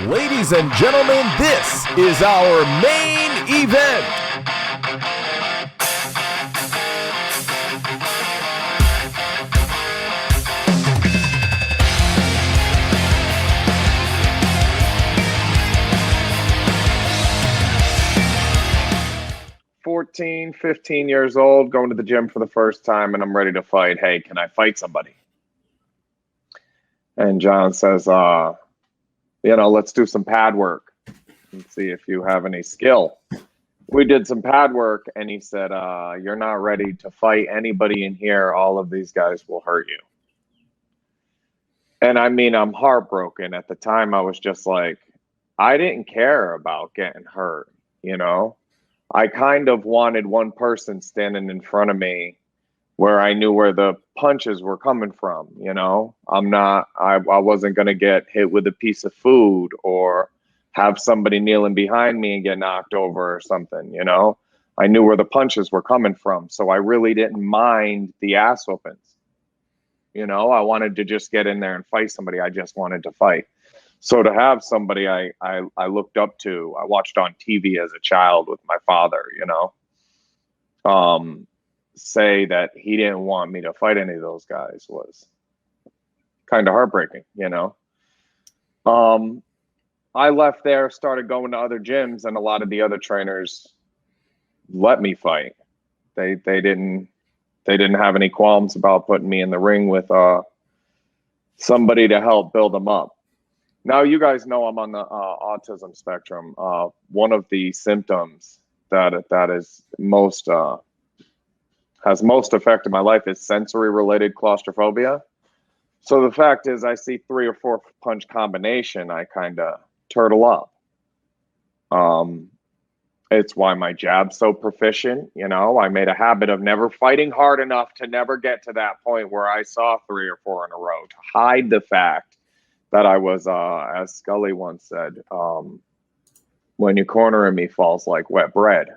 Ladies and gentlemen, this is our main event. "14, 15 years old, going to the gym for the first time, and I'm ready to fight. Hey, can I fight somebody?" And John says, let's do some pad work and see if you have any skill. We did some pad work, and he said, "You're not ready to fight anybody in here. All of these guys will hurt you." And I mean, I'm heartbroken. At the time, I was just like, I didn't care about getting hurt, I kind of wanted one person standing in front of me where I knew where the punches were coming from, I wasn't going to get hit with a piece of food or have somebody kneeling behind me and get knocked over or something, I knew where the punches were coming from. So I really didn't mind the ass whoopings. I wanted to just get in there and fight somebody. I just wanted to fight. So to have somebody I looked up to, I watched on TV as a child with my father, say that he didn't want me to fight any of those guys was kind of heartbreaking, I left there, started going to other gyms, and a lot of the other trainers let me fight. They didn't have any qualms about putting me in the ring with somebody to help build them up. Now, you guys know I'm on the autism spectrum. One of the symptoms that is has most affected my life is sensory-related claustrophobia. So the fact is, I see 3 or 4 punch combination, I kind of turtle up. It's why my jab's so proficient. I made a habit of never fighting hard enough to never get to that point where I saw 3 or 4 in a row to hide the fact that I was, as Scully once said, when you cornering me falls like wet bread.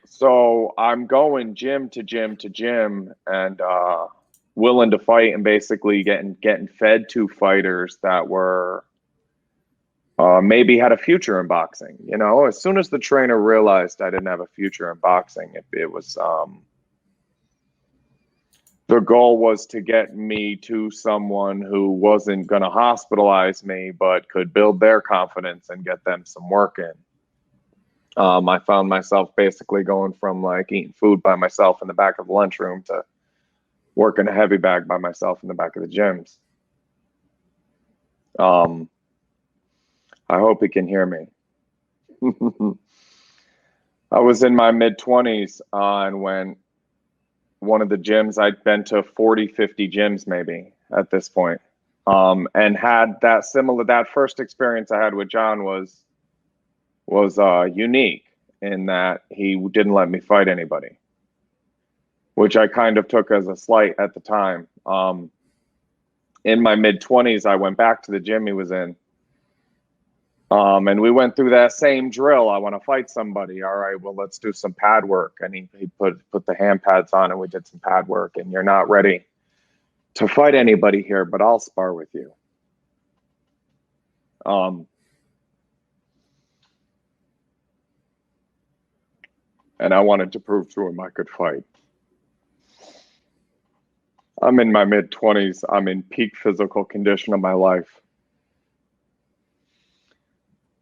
So I'm going gym to gym to gym and willing to fight and basically getting fed to fighters that were maybe had a future in boxing. As soon as the trainer realized I didn't have a future in boxing, it was the goal was to get me to someone who wasn't going to hospitalize me, but could build their confidence and get them some work in. I found myself basically going from like eating food by myself in the back of the lunchroom to working a heavy bag by myself in the back of the gyms. I hope he can hear me. I was in my mid-20s and when one of the gyms, I'd been to 40, 50 gyms maybe at this point, and had that first experience I had with John was unique in that he didn't let me fight anybody, which I kind of took as a slight at the time. In my mid-20s, I went back to the gym he was in, and we went through that same drill. I want to fight somebody. All right, well, let's do some pad work. And he put the hand pads on and we did some pad work. And you're not ready to fight anybody here, but I'll spar with you. And I wanted to prove to him I could fight. I'm in my mid-20s. I'm in peak physical condition of my life.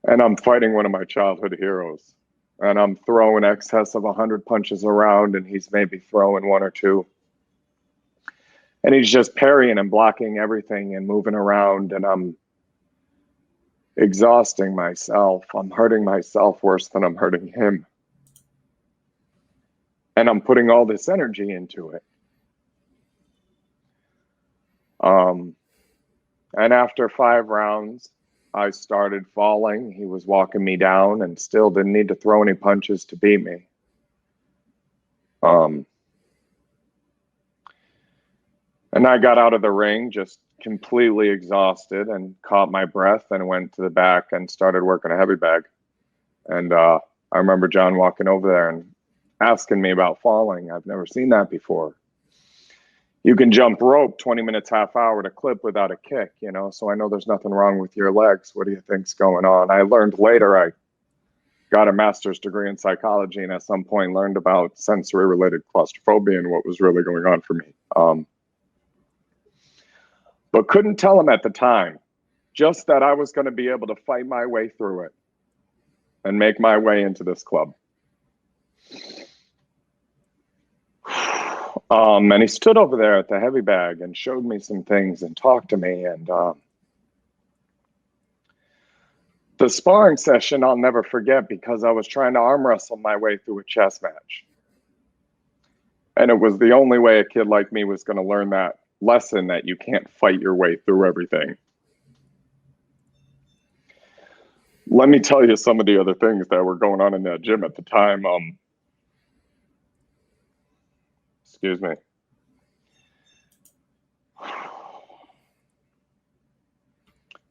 And I'm fighting one of my childhood heroes. And I'm throwing excess of 100 punches around, and he's maybe throwing 1 or 2. And he's just parrying and blocking everything and moving around, and I'm exhausting myself. I'm hurting myself worse than I'm hurting him. And I'm putting all this energy into it. And after 5 rounds, I started falling. He was walking me down and still didn't need to throw any punches to beat me. And I got out of the ring just completely exhausted and caught my breath and went to the back and started working a heavy bag. And I remember John walking over there and asking me about falling. I've never seen that before. You can jump rope 20 minutes, half hour to clip without a kick, you know, so I know there's nothing wrong with your legs. What do you think's going on? I learned later I got a master's degree in psychology and at some point learned about sensory related claustrophobia and what was really going on for me. But couldn't tell him at the time, just that I was going to be able to fight my way through it and make my way into this club. And he stood over there at the heavy bag and showed me some things and talked to me. And the sparring session I'll never forget because I was trying to arm wrestle my way through a chess match. And it was the only way a kid like me was going to learn that lesson that you can't fight your way through everything. Let me tell you some of the other things that were going on in that gym at the time. Excuse me.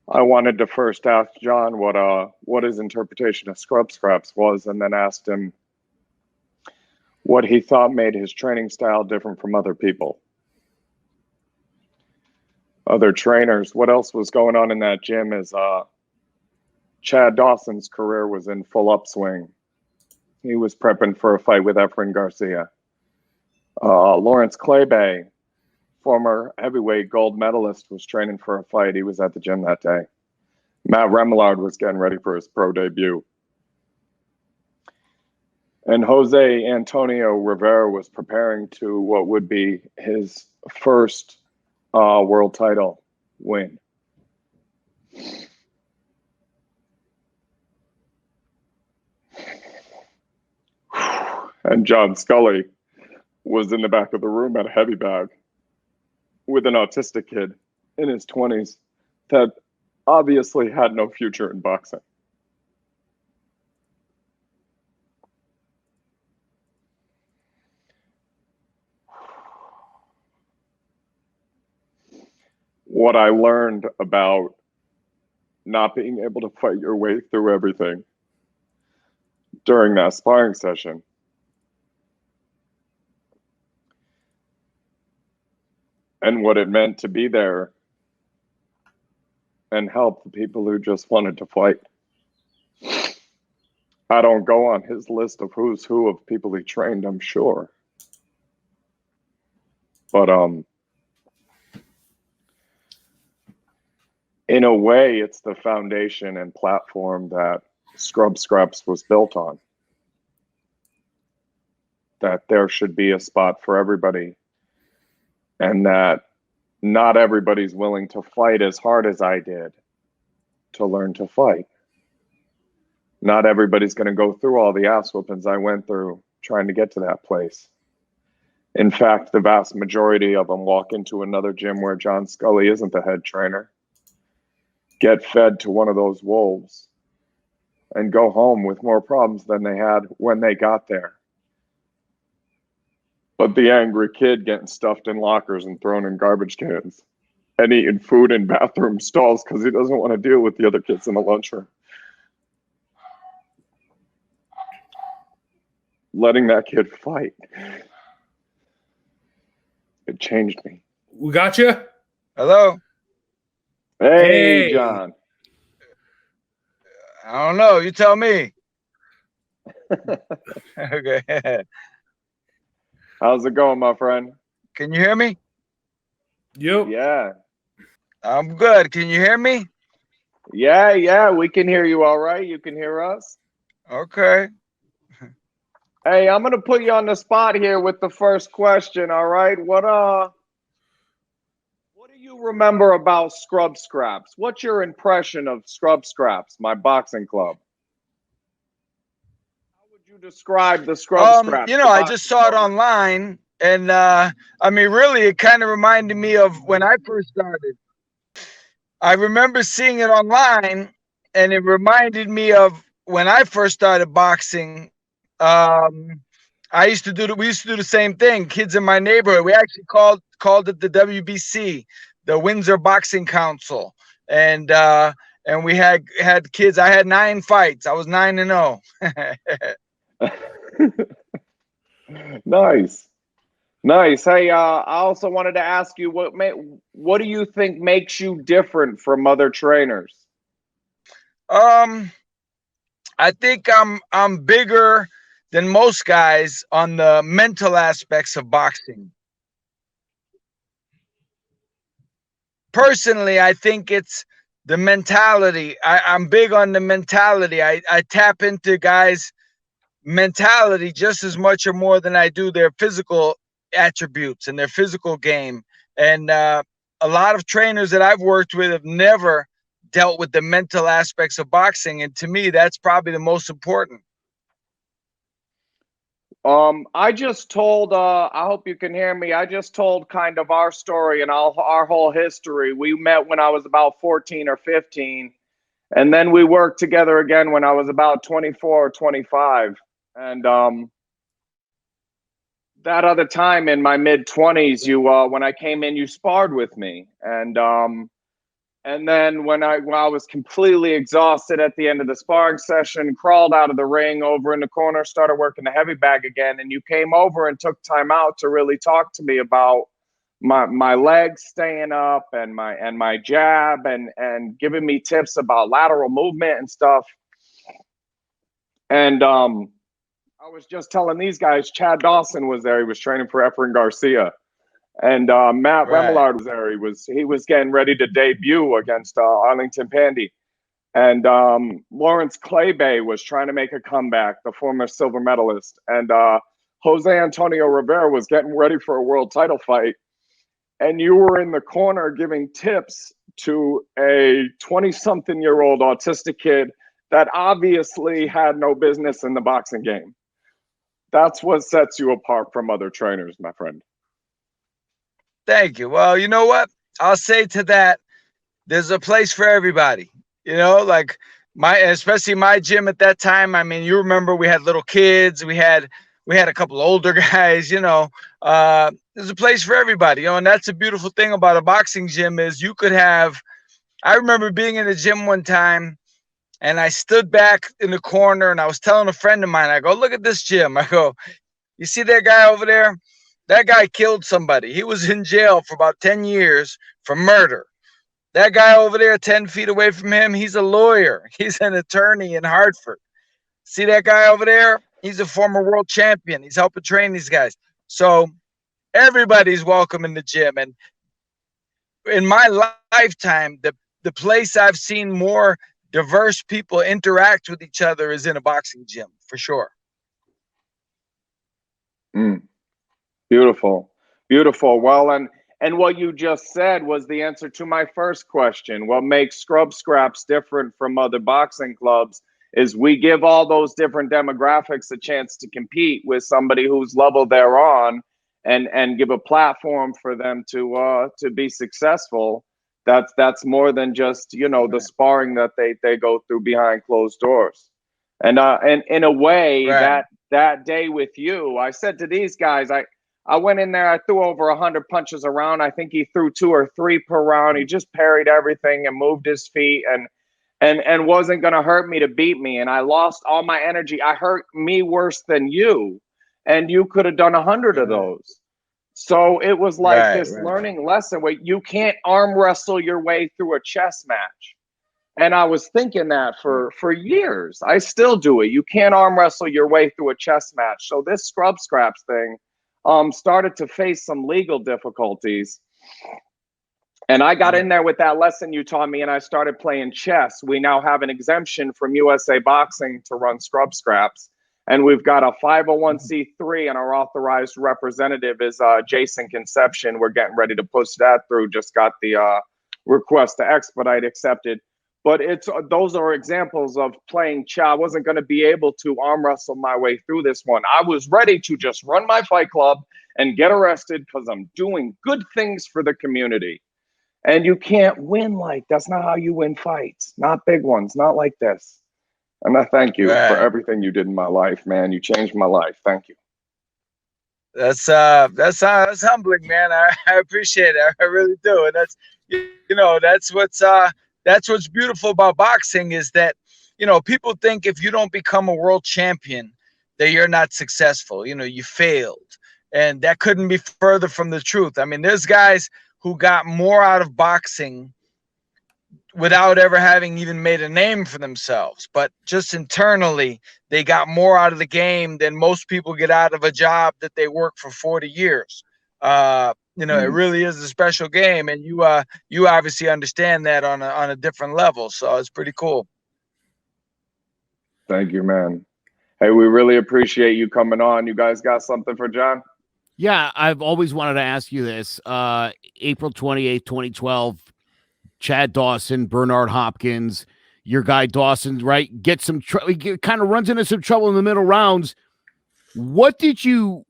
I wanted to first ask John what his interpretation of scrub scraps was, and then asked him what he thought made his training style different from other people. Other trainers. What else was going on in that gym is Chad Dawson's career was in full upswing. He was prepping for a fight with Efren Garcia. Lawrence Claybay, former heavyweight gold medalist, was training for a fight. He was at the gym that day. Matt Remillard was getting ready for his pro debut. And Jose Antonio Rivera was preparing to what would be his first world title win. And John Scully was in the back of the room at a heavy bag with an autistic kid in his 20s that obviously had no future in boxing. What I learned about not being able to fight your way through everything during that sparring session and what it meant to be there and help the people who just wanted to fight. I don't go on his list of who's who of people he trained, I'm sure. But in a way, it's the foundation and platform that Scrub Scraps was built on. That there should be a spot for everybody. And that not everybody's willing to fight as hard as I did to learn to fight. Not everybody's going to go through all the ass whoopings I went through trying to get to that place. In fact, the vast majority of them walk into another gym where John Scully isn't the head trainer, get fed to one of those wolves, and go home with more problems than they had when they got there. But the angry kid getting stuffed in lockers and thrown in garbage cans and eating food in bathroom stalls because he doesn't want to deal with the other kids in the lunchroom. Letting that kid fight. It changed me. We got you. Hello. Hey, John. I don't know. You tell me. Okay. How's it going, my friend? Can you hear me? Yep. Yeah. I'm good. Can you hear me? Yeah. We can hear you all right. You can hear us? Okay. Hey, I'm going to put you on the spot here with the first question, all right? What do you remember about Scrub Scraps? What's your impression of Scrub Scraps, my boxing club? How would you describe the Scrub Scraps? You know, I just saw it online, and I mean, really, it kind of reminded me of when I first started. I remember seeing it online, and it reminded me of when I first started boxing. We used to do the same thing. Kids in my neighborhood, we actually called it the WBC, the Windsor Boxing Council, and we had kids. I had 9 fights. I was 9-0. Nice. Nice. Hey, I also wanted to ask you what do you think makes you different from other trainers? Um, I think I'm bigger than most guys on the mental aspects of boxing. Personally, I think it's the mentality. I'm big on the mentality. I tap into guys' mentality just as much or more than I do their physical attributes and their physical game. And a lot of trainers that I've worked with have never dealt with the mental aspects of boxing. And to me, that's probably the most important. I just told, I hope you can hear me. I just told kind of our story and our whole history. We met when I was about 14 or 15, and then we worked together again when I was about 24 or 25. And that other time in my mid 20s, when I came in, you sparred with me. And then when I was completely exhausted at the end of the sparring session, crawled out of the ring over in the corner, started working the heavy bag again, and you came over and took time out to really talk to me about my legs staying up and my jab and giving me tips about lateral movement and stuff. And I was just telling these guys, Chad Dawson was there. He was training for Efren Garcia. And Matt Right. Remillard was there. He was getting ready to debut against Arlington Pandy. And Lawrence Claybay was trying to make a comeback, the former silver medalist. And Jose Antonio Rivera was getting ready for a world title fight. And you were in the corner giving tips to a 20-something-year-old autistic kid that obviously had no business in the boxing game. That's what sets you apart from other trainers, my friend. Thank you. Well, you know what? I'll say to that, there's a place for everybody. You know, like especially my gym at that time. I mean, you remember we had little kids, we had a couple older guys. There's a place for everybody. And that's a beautiful thing about a boxing gym is you could have. I remember being in the gym one time, and I stood back in the corner, and I was telling a friend of mine, I go, "Look at this gym." I go, "You see that guy over there? That guy killed somebody. He was in jail for about 10 years for murder. That guy over there, 10 feet away from him, he's a lawyer. He's an attorney in Hartford. See that guy over there? He's a former world champion. He's helping train these guys." So everybody's welcome in the gym. And in my lifetime, the place I've seen more diverse people interact with each other is in a boxing gym, for sure. Mm. Beautiful, beautiful. Well, and what you just said was the answer to my first question. What makes Scrub Scraps different from other boxing clubs is we give all those different demographics a chance to compete with somebody whose level they're on, and give a platform for them to be successful. That's more than just the sparring that they go through behind closed doors. And in a way, Right. that day with you, I said to these guys, I went in there, I threw over 100 punches around. I think he threw 2 or 3 per round. He just parried everything and moved his feet and wasn't going to hurt me to beat me. And I lost all my energy. I hurt me worse than you. And you could have done 100 of those. So it was like Right. this learning lesson where you can't arm wrestle your way through a chess match. And I was thinking that for years. I still do it. You can't arm wrestle your way through a chess match. So this Scrub Scraps thing started to face some legal difficulties. And I got in there with that lesson you taught me, and I started playing chess. We now have an exemption from USA Boxing to run Scrub Scraps. And we've got a 501c3, and our authorized representative is Jason Conception. We're getting ready to push that through. Just got the request to expedite accepted. But those are examples of playing chess. I wasn't going to be able to arm wrestle my way through this one. I was ready to just run my fight club and get arrested because I'm doing good things for the community. And you can't win that's not how you win fights. Not big ones, not like this. And I thank you for Right. everything you did in my life, man. You changed my life. Thank you. That's humbling, man. I appreciate it. I really do. And that's what's beautiful about boxing is that people think if you don't become a world champion that you're not successful. You failed. And that couldn't be further from the truth. I mean, there's guys who got more out of boxing without ever having even made a name for themselves, but just internally, they got more out of the game than most people get out of a job that they work for 40 years. It really is a special game, and you obviously understand that on a different level. So it's pretty cool. Thank you, man. Hey, we really appreciate you coming on. You guys got something for John? Yeah, I've always wanted to ask you this. April 28th, 2012, Chad Dawson, Bernard Hopkins, your guy Dawson, right? Kind of runs into some trouble in the middle rounds. What did you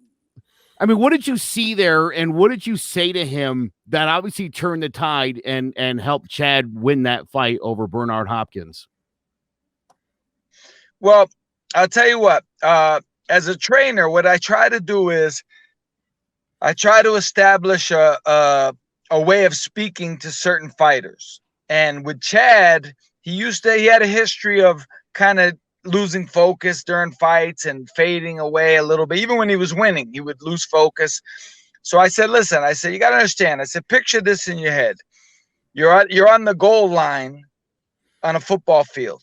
see there, and what did you say to him that obviously turned the tide and helped Chad win that fight over Bernard Hopkins? Well, I'll tell you what, as a trainer, what I try to do is I try to establish a way of speaking to certain fighters. And with Chad, he had a history of kind of losing focus during fights and fading away a little bit. Even when he was winning, he would lose focus. So I said, listen, you got to understand. I said, picture this in your head. You're on the goal line on a football field.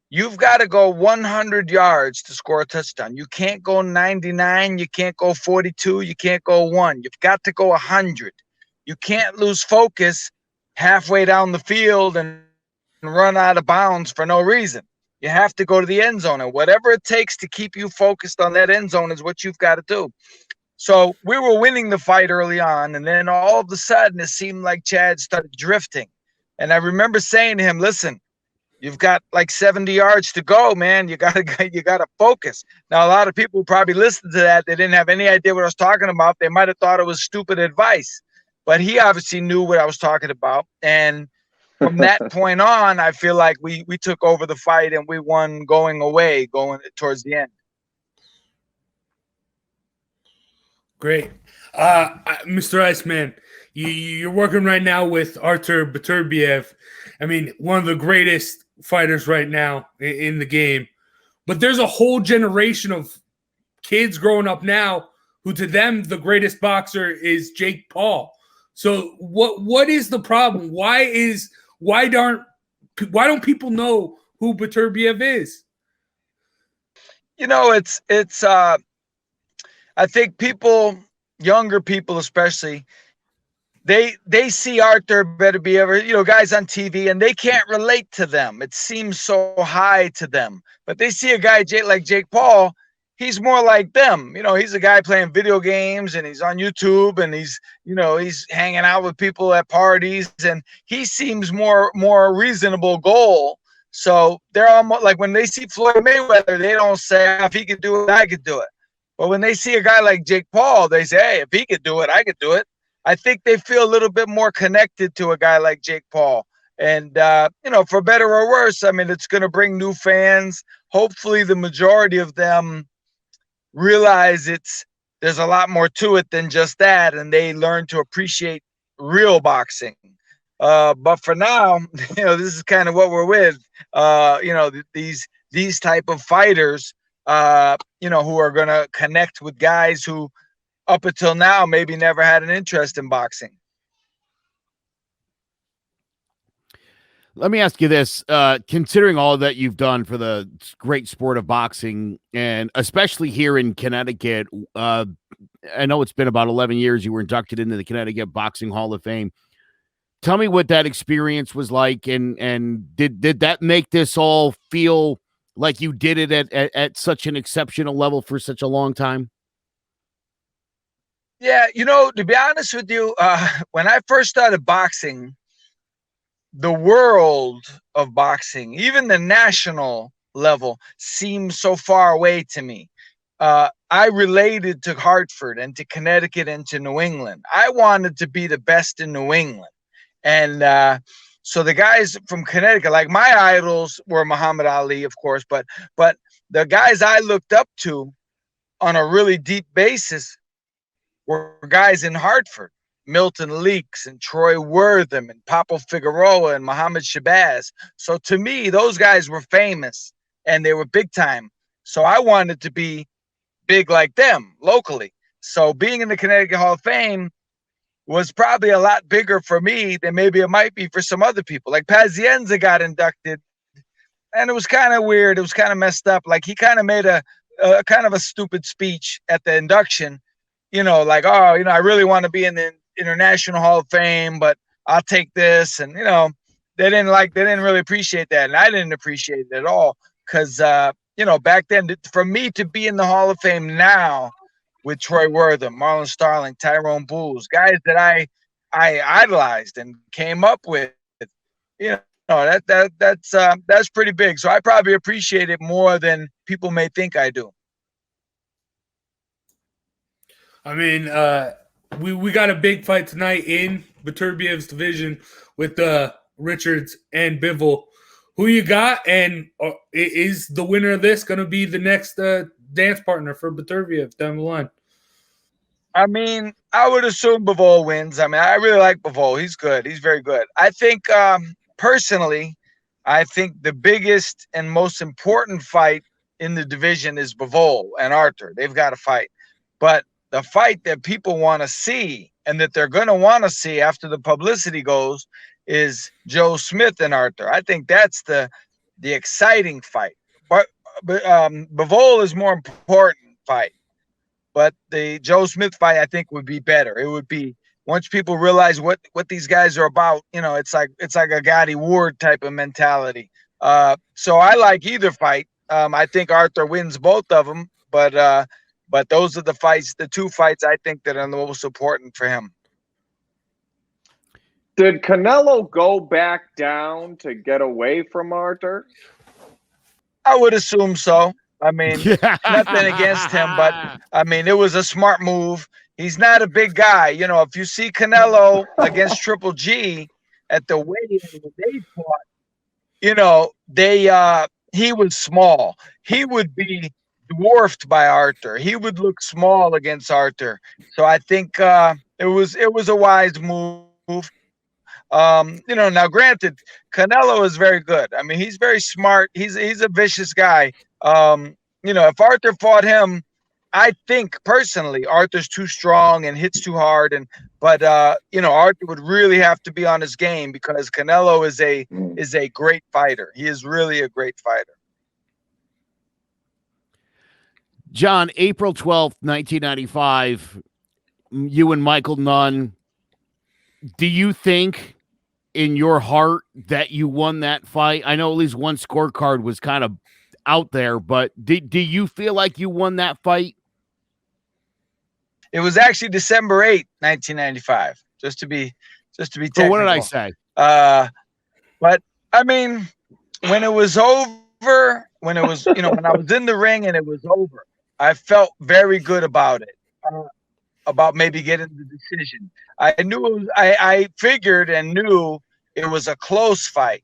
You've got to go 100 yards to score a touchdown. You can't go 99. You can't go 42. You can't go 1. You've got to go 100. You can't lose focus halfway down the field and run out of bounds for no reason. You have to go to the end zone, and whatever it takes to keep you focused on that end zone is what you've got to do. So we were winning the fight early on, and then all of a sudden it seemed like Chad started drifting. And I remember saying to him, listen, you've got like 70 yards to go, man. You gotta focus. Now, a lot of people probably listened to that. They didn't have any idea what I was talking about. They might have thought it was stupid advice, but he obviously knew what I was talking about. And from that point on, I feel like we took over the fight and we won going towards the end. Great. Mr. Iceman, you're working right now with Artur Beterbiev. I mean, one of the greatest fighters right now in the game. But there's a whole generation of kids growing up now who, to them, the greatest boxer is Jake Paul. So what is the problem? Why don't people know who Beterbiev is? It's I think younger people especially, they see Artur Beterbiev, guys on TV, and they can't relate to them. It seems so high to them. But they see a guy like Jake Paul, he's more like them. He's a guy playing video games, and he's on YouTube, and he's hanging out with people at parties, and he seems more a reasonable goal. So they're almost like, when they see Floyd Mayweather, they don't say, if he could do it, I could do it. But when they see a guy like Jake Paul, they say, hey, if he could do it, I could do it. I think they feel a little bit more connected to a guy like Jake Paul. And, for better or worse, I mean, it's going to bring new fans. Hopefully the majority of them realize there's a lot more to it than just that, and they learn to appreciate real boxing. But for now, this is kind of what we're with. These type of fighters, who are going to connect with guys who up until now maybe never had an interest in boxing. Let me ask you this, considering all that you've done for the great sport of boxing, and especially here in Connecticut, I know it's been about 11 years you were inducted into the Connecticut Boxing Hall of Fame. Tell me what that experience was like, and did that make this all feel like you did it at such an exceptional level for such a long time? Yeah, to be honest with you, when I first started boxing, the world of boxing, even the national level, seemed so far away to me. I related to Hartford and to Connecticut and to New England. I wanted to be the best in New England. And so the guys from Connecticut, like my idols were Muhammad Ali, of course, but the guys I looked up to on a really deep basis were guys in Hartford, Milton Leaks and Troy Wortham and Papo Figueroa and Muhammad Shabazz. So to me, those guys were famous and they were big time. So I wanted to be big like them locally. So being in the Connecticut Hall of Fame was probably a lot bigger for me than maybe it might be for some other people. Like Pazienza got inducted, and it was kind of weird. It was kind of messed up. Like he kind of made a kind of a stupid speech at the induction, like, oh, I really want to be in the International Hall of Fame, but I'll take this. And, they didn't really appreciate that. And I didn't appreciate it at all. Cause, back then for me to be in the Hall of Fame now with Troy Wortham, Marlon Starling, Tyrone Bulls, guys that I idolized and came up with, that's pretty big. So I probably appreciate it more than people may think I do. I mean, we got a big fight tonight in Beterbiev's division with Richards and Bivol. Who you got, and is the winner of this going to be the next dance partner for Beterbiev down the line? I mean, I would assume Bivol wins. I mean, I really like Bivol. He's good. He's very good. I think, personally, I think the biggest and most important fight in the division is Bivol and Arthur. They've got to fight. But the fight that people want to see and that they're going to want to see after the publicity goes is Joe Smith and Arthur. I think that's the exciting fight. But Bivol is more important fight. But the Joe Smith fight, I think, would be better. It would be once people realize what these guys are about. It's like a Gotti Ward type of mentality. So I like either fight. I think Arthur wins both of them, but those are the two fights I think that are the most important for him. Did Canelo go back down to get away from Arthur? I would assume so. I mean, nothing against him, but I mean, it was a smart move. He's not a big guy. If you see Canelo against Triple G at the weigh-in when they fought, he was small. He would be dwarfed by Arthur. He would look small against Arthur. So I think it was a wise move. Now granted, Canelo is very good. I mean, he's very smart. He's a vicious guy. If Arthur fought him, I think personally Arthur's too strong and hits too hard. But Arthur would really have to be on his game because Canelo is a great fighter. He is really a great fighter. John, April 12th, 1995, you and Michael Nunn, do you think in your heart that you won that fight? I know at least one scorecard was kind of out there, but do you feel like you won that fight? It was actually December 8th, 1995, just to be technical. So what did I say? But I mean, when it was over, when it was, when I was in the ring and it was over, I felt very good about it, about maybe getting the decision. I knew I figured and knew it was a close fight.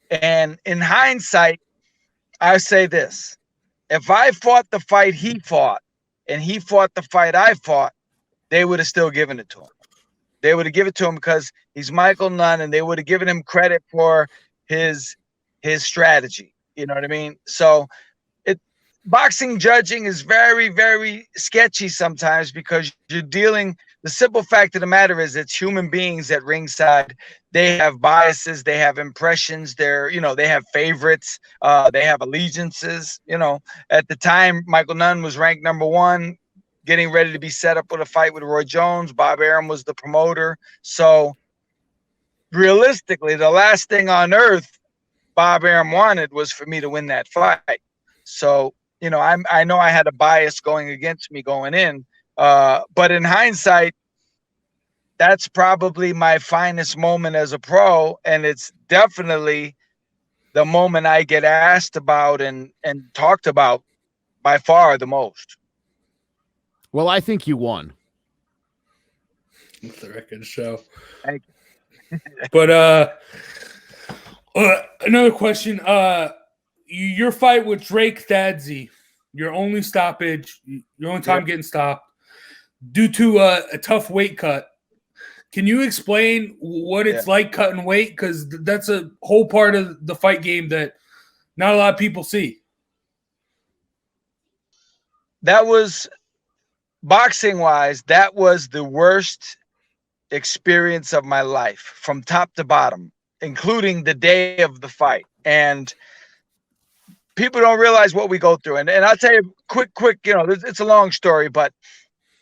And in hindsight, I say this: if I fought the fight he fought and he fought the fight I fought, they would have still given it to him. They would have given it to him because he's Michael Nunn, and they would have given him credit for his strategy. You know what I mean? So boxing judging is very, very sketchy sometimes because you're dealing. The simple fact of the matter is it's human beings at ringside. They have biases, they have impressions, they have favorites, they have allegiances. At the time, Michael Nunn was ranked number 1, getting ready to be set up with a fight with Roy Jones. Bob Arum was the promoter. So realistically, the last thing on earth Bob Arum wanted was for me to win that fight. So, I know I had a bias going against me going in, but in hindsight, that's probably my finest moment as a pro, and it's definitely the moment I get asked about and talked about by far the most. Well, I think you won. Let the record show. Thank you. But another question. Your fight with Drake Thadze, your only stoppage, your only time getting stopped due to a tough weight cut. Can you explain what it's like cutting weight? Because that's a whole part of the fight game that not a lot of people see. That was boxing wise, that was the worst experience of my life from top to bottom, including the day of the fight. And people don't realize what we go through. And I'll tell you quick, it's a long story, but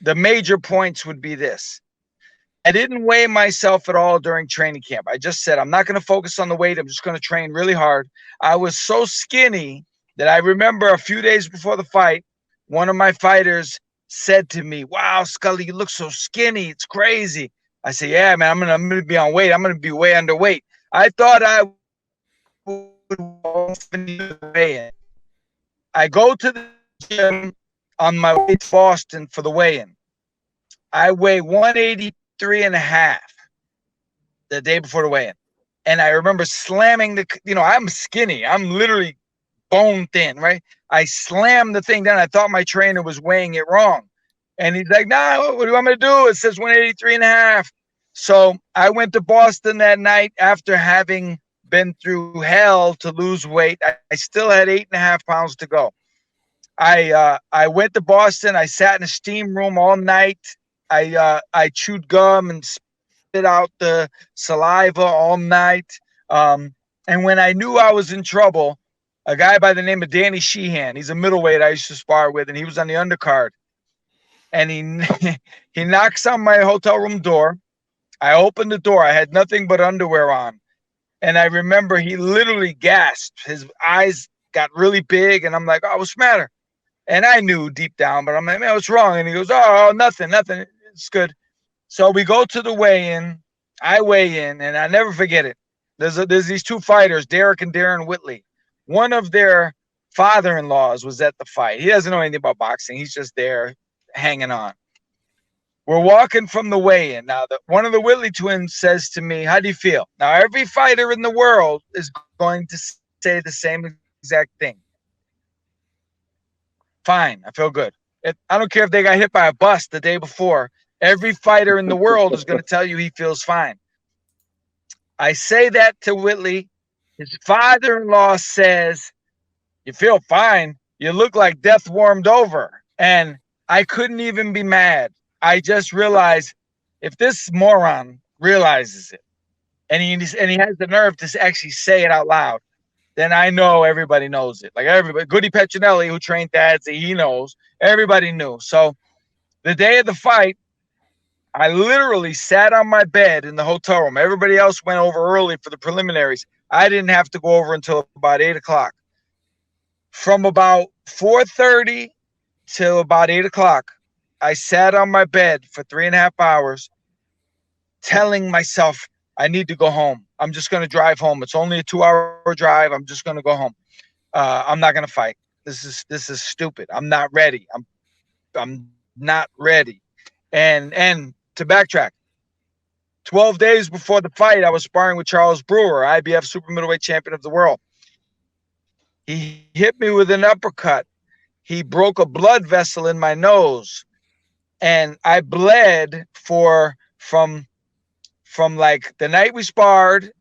the major points would be this. I didn't weigh myself at all during training camp. I just said, I'm not going to focus on the weight. I'm just going to train really hard. I was so skinny that I remember a few days before the fight, one of my fighters said to me, "Wow, Scully, you look so skinny. It's crazy." I said, "Yeah, man, I'm going to be on weight. I'm going to be way underweight." I thought I would weigh in. I go to the gym on my way to Boston for the weigh-in. I weigh 183.5 the day before the weigh-in. And I remember slamming I'm skinny. I'm literally bone thin, right? I slammed the thing down. I thought my trainer was weighing it wrong. And he's like, "Nah, what do you want me to do? It says 183.5. So I went to Boston that night after having been through hell to lose weight. I still had 8.5 pounds to go. I went to Boston. I sat in a steam room all night. I chewed gum and spit out the saliva all night. And when I knew I was in trouble, a guy by the name of Danny Sheehan, he's a middleweight I used to spar with, and he was on the undercard. And he knocks on my hotel room door. I opened the door. I had nothing but underwear on. And I remember he literally gasped. His eyes got really big. And I'm like, "Oh, what's the matter?" And I knew deep down, but I'm like, "Man, what's wrong?" And he goes, "Oh, nothing. It's good." So we go to the weigh-in. I weigh in, and I never forget it. There's these two fighters, Derek and Darren Whitley. One of their father-in-laws was at the fight. He doesn't know anything about boxing. He's just there hanging on. We're walking from the weigh-in. Now, one of the Whitley twins says to me, "How do you feel?" Now, every fighter in the world is going to say the same exact thing. "Fine, I feel good." I don't care if they got hit by a bus the day before. Every fighter in the world is going to tell you he feels fine. I say that to Whitley. His father-in-law says, "You feel fine. You look like death warmed over." And I couldn't even be mad. I just realized if this moron realizes it and he has the nerve to actually say it out loud, then I know everybody knows it. Like everybody, Goody Petronelli, who trained Dadsy, he knows. Everybody knew. So the day of the fight, I literally sat on my bed in the hotel room. Everybody else went over early for the preliminaries. I didn't have to go over until about 8 o'clock. From about 4:30 till about 8 o'clock, I sat on my bed for 3.5 hours telling myself, I need to go home. I'm just going to drive home. It's only a 2-hour drive. I'm just going to go home. I'm not going to fight. This is stupid. I'm not ready. I'm not ready. And to backtrack, 12 days before the fight, I was sparring with Charles Brewer, IBF super middleweight champion of the world. He hit me with an uppercut. He broke a blood vessel in my nose, and I bled from like the night we sparred.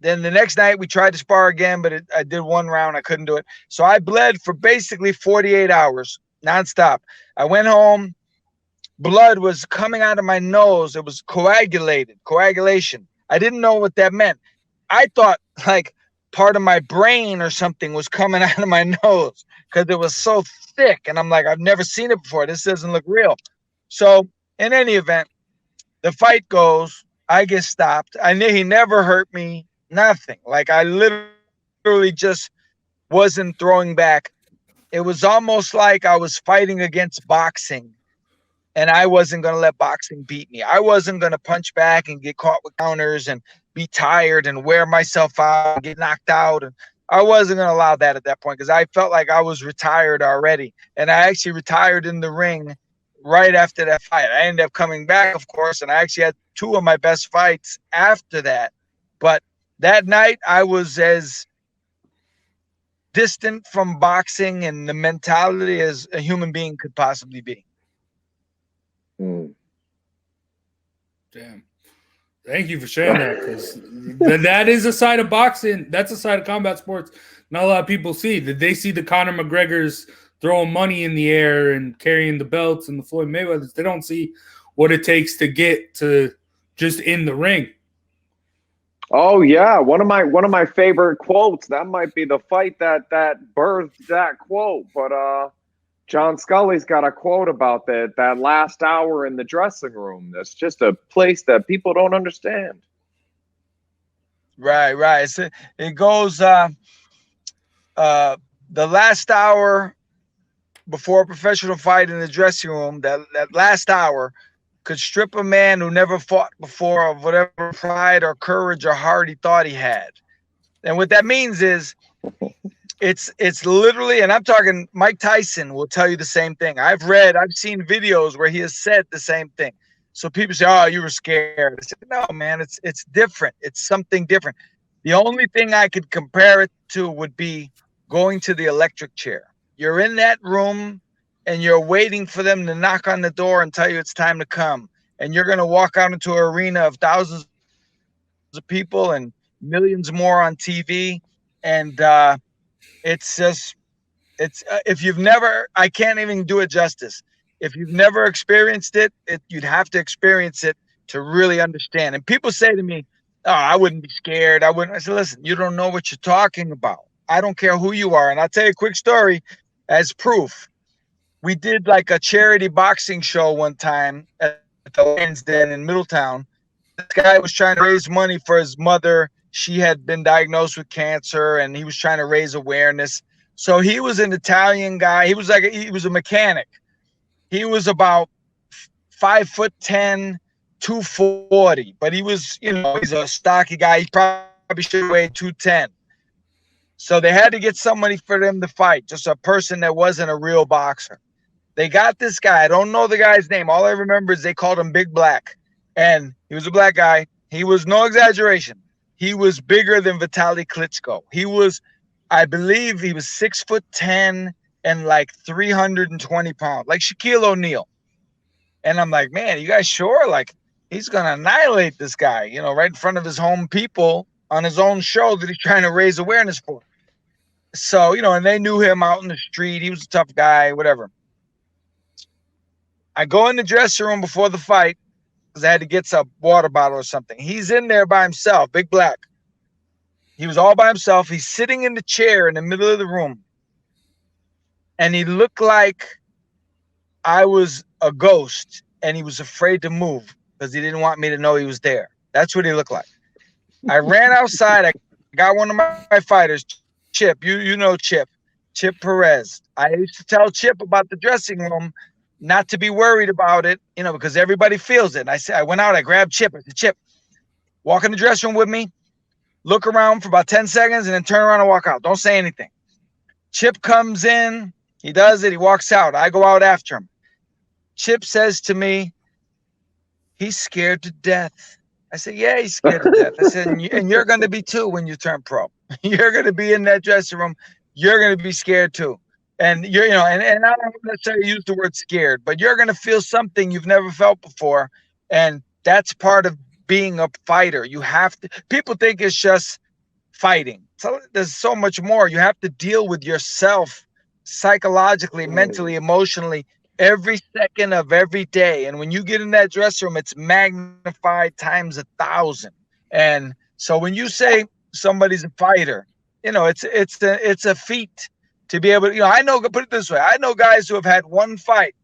Then the next night we tried to spar again, but I did one round. I couldn't do it. So I bled for basically 48 hours nonstop. I went home. Blood was coming out of my nose. It was coagulation. I didn't know what that meant. I thought like part of my brain or something was coming out of my nose because it was so thick. And I'm like, I've never seen it before. This doesn't look real. So in any event, the fight goes. I get stopped. He never hurt me. Nothing. Like I literally just wasn't throwing back. It was almost like I was fighting against boxing. And I wasn't going to let boxing beat me. I wasn't going to punch back and get caught with counters and be tired and wear myself out and get knocked out. And I wasn't going to allow that at that point because I felt like I was retired already. And I actually retired in the ring right after that fight. I ended up coming back, of course, and I actually had 2 of my best fights after that. But that night I was as distant from boxing and the mentality as a human being could possibly be. Damn. Thank you for sharing that, because that is a side of boxing. That's a side of combat sports not a lot of people see. Did they see the Conor McGregors, throwing money in the air and carrying the belts and the Floyd Mayweathers. They don't see what it takes to get to just in the ring. Oh yeah, one of my favorite quotes. That might be the fight that birthed that quote. But John Scully's got a quote about that last hour in the dressing room. That's just a place that people don't understand. Right. It goes the last hour before a professional fight in the dressing room. That last hour could strip a man who never fought before of whatever pride or courage or heart he thought he had. And what that means is it's literally, and I'm talking Mike Tyson will tell you the same thing. I've seen videos where he has said the same thing. So people say, oh, you were scared. I said, no, man, it's different. It's something different. The only thing I could compare it to would be going to the electric chair. You're in that room and you're waiting for them to knock on the door and tell you it's time to come. And you're going to walk out into an arena of thousands of people and millions more on TV. And if you've never, I can't even do it justice. If you've never experienced it, you'd have to experience it to really understand. And people say to me, oh, I wouldn't be scared. I wouldn't. I said, listen, you don't know what you're talking about. I don't care who you are. And I'll tell you a quick story as proof. We did like a charity boxing show one time at the Lions Den in Middletown. This guy was trying to raise money for his mother. She had been diagnosed with cancer and he was trying to raise awareness. So he was an Italian guy. He was a mechanic. He was about 5'10", 240, but he was, he's a stocky guy. He probably should weigh 210. So they had to get somebody for them to fight, just a person that wasn't a real boxer. They got this guy. I don't know the guy's name. All I remember is they called him Big Black. And he was a black guy. He was, no exaggeration, he was bigger than Vitaly Klitschko. He was, I believe he was 6'10" and like 320 pounds, like Shaquille O'Neal. And I'm like, man, you guys sure? Like, he's going to annihilate this guy, right in front of his home people on his own show that he's trying to raise awareness for. So, and they knew him out in the street. He was a tough guy, whatever. I go in the dressing room before the fight because I had to get some water bottle or something. He's in there by himself, Big Black. He was all by himself. He's sitting in the chair in the middle of the room. And he looked like I was a ghost and he was afraid to move because he didn't want me to know he was there. That's what he looked like. I ran outside. I got one of my fighters, Chip. You know Chip Perez. I used to tell Chip about the dressing room, not to be worried about it, because everybody feels it. And I went out, I grabbed Chip. I said, Chip, walk in the dressing room with me, look around for about 10 seconds, and then turn around and walk out. Don't say anything. Chip comes in, he does it, he walks out. I go out after him. Chip says to me, he's scared to death. I said, yeah, he's scared to death. I said, and you're going to be too when you turn pro. You're going to be in that dressing room. You're going to be scared too. And you're, and I don't necessarily use the word scared, but you're going to feel something you've never felt before. And that's part of being a fighter. You have to, people think it's just fighting. So there's so much more. You have to deal with yourself psychologically, mentally, emotionally, every second of every day. And when you get in that dressing room, it's magnified times 1,000. And so when you say somebody's a fighter, it's a feat to be able to, I know, put it this way. I know guys who have had one fight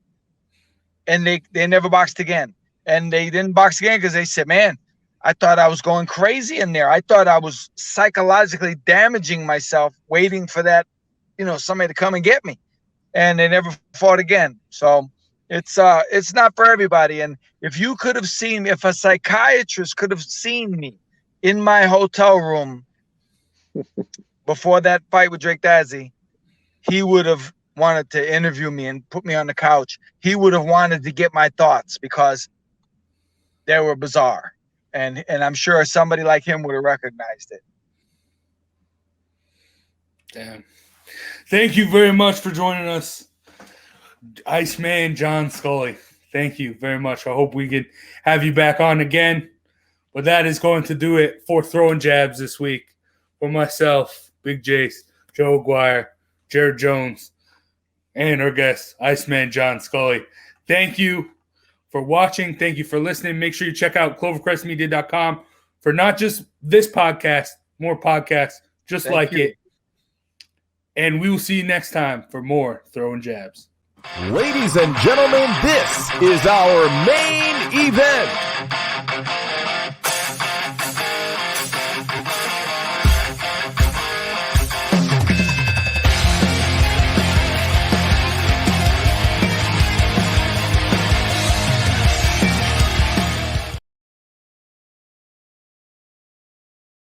and they never boxed again. And they didn't box again because they said, man, I thought I was going crazy in there. I thought I was psychologically damaging myself, waiting for that, somebody to come and get me. And they never fought again. So it's not for everybody. And if you could have seen me, if a psychiatrist could have seen me in my hotel room before that fight with Drake Dazzy, he would have wanted to interview me and put me on the couch. He would have wanted to get my thoughts because they were bizarre. And I'm sure somebody like him would have recognized it. Damn. Thank you very much for joining us, Iceman John Scully. Thank you very much. I hope we can have you back on again. But that is going to do it for Throwing Jabs this week. For myself, Big Jace, Joe Aguirre, Jared Jones, and our guest, Iceman John Scully. Thank you for watching. Thank you for listening. Make sure you check out clovercrestmedia.com for not just this podcast, more podcasts just like it. And we will see you next time for more Throwing Jabs. Ladies and gentlemen, this is our main event.